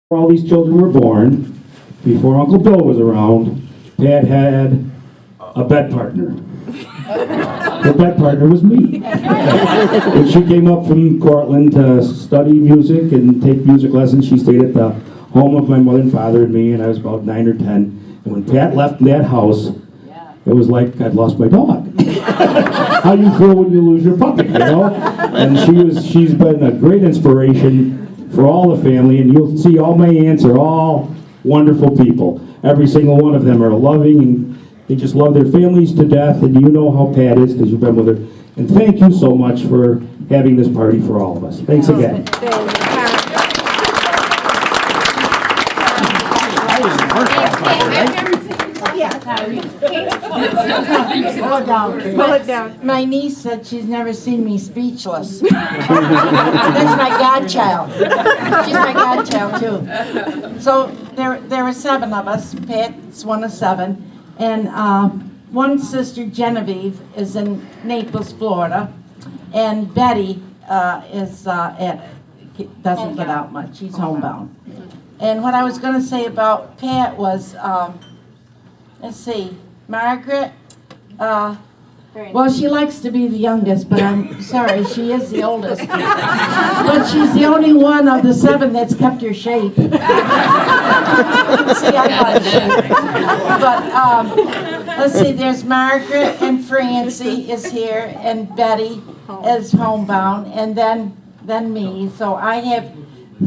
all these children were born, before Uncle Bill was around, Pat had a bed partner. The bed partner was me. When she came up from Cortland to study music and take music lessons, she stayed at the home of my mother and father and me, and I was about 9 or 10. And when Pat left that house, it was like I'd lost my dog. How you feel when you lose your puppy, you know? And she's been a great inspiration for all the family, and you'll see all my aunts are all wonderful people. Every single one of them are loving, and they just love their families to death, and you know how Pat is because you've been with her. And thank you so much for having this party for all of us. Thanks again. My niece said she's never seen me speechless. That's my godchild. She's my godchild too. So there were 7 of us. Pat's one of 7, and one sister, Genevieve, is in Naples, Florida, and Betty doesn't get out much. She's homebound. And what I was going to say about Pat was, let's see, Margaret. Well, she likes to be the youngest, but I'm sorry, she is the oldest. But she's the only one of the 7 that's kept her shape. See, I'm out of shape. But let's see, there's Margaret and Francie is here, and Betty is homebound, and then me. So I have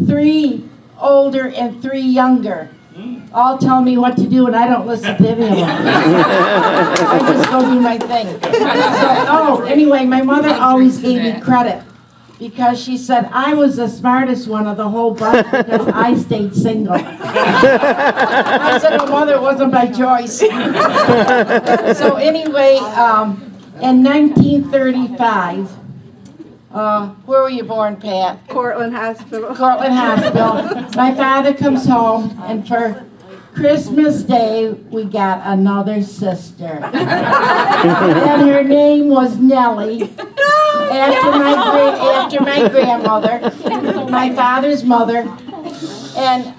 3 older and 3 younger. All tell me what to do, and I don't listen to any of them. I just go do my thing. So, anyway, my mother always gave me credit because she said I was the smartest one of the whole bunch because I stayed single. I said, "Oh, mother, it wasn't by choice." So anyway, in 1935, where were you born, Pat? Cortland Hospital. Cortland Hospital. My father comes home, and for Christmas Day, we got another sister. And her name was Nellie, after my grandmother, my father's mother. And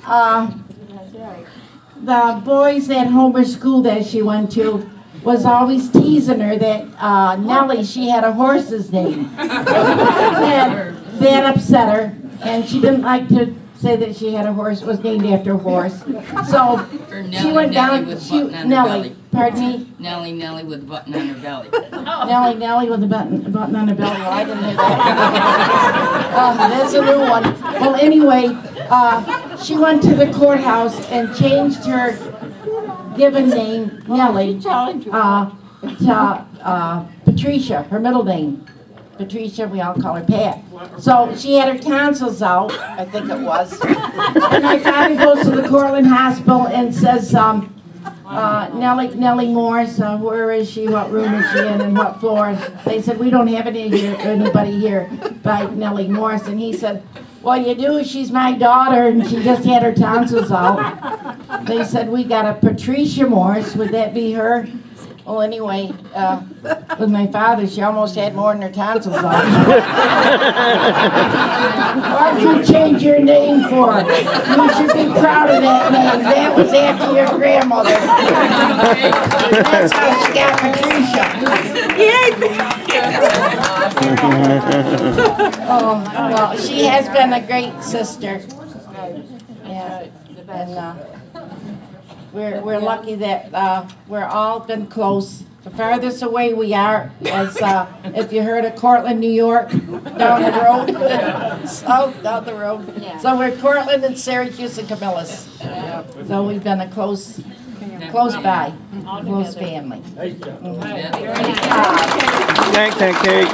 the boys at Homer School that she went to was always teasing her that Nellie, she had a horse's name. And that upset her, and she didn't like to say that she had a horse, was named after a horse. So she went down, Nellie, pardon me? Nellie with a button on her belly. Nellie with a button on her belly. Well, I didn't know that. That's a new one. Well, anyway, she went to the courthouse and changed her given name, Nellie, to Patricia, her middle name. Patricia, we all call her Pat. So she had her tonsils out, I think it was. And my father goes to the Cortland Hospital and says, Nellie Morris, where is she, what room is she in, and what floor? They said, we don't have anybody here by Nellie Morris. And he said, well, you do, she's my daughter, and she just had her tonsils out. They said, we got a Patricia Morris, would that be her? Well, anyway, with my father, she almost had more than her tonsils out. Why'd you change your name for? You should be proud of that name. That was after your grandmother. That's how she got Patricia. Oh, well, she has been a great sister. Yeah, and we're lucky that we're all been close. The farthest away we are is, if you heard of Cortland, New York, down the road, south down the road. So we're Cortland and Syracuse and Camillus. So we've been a close by, close family. Thank you.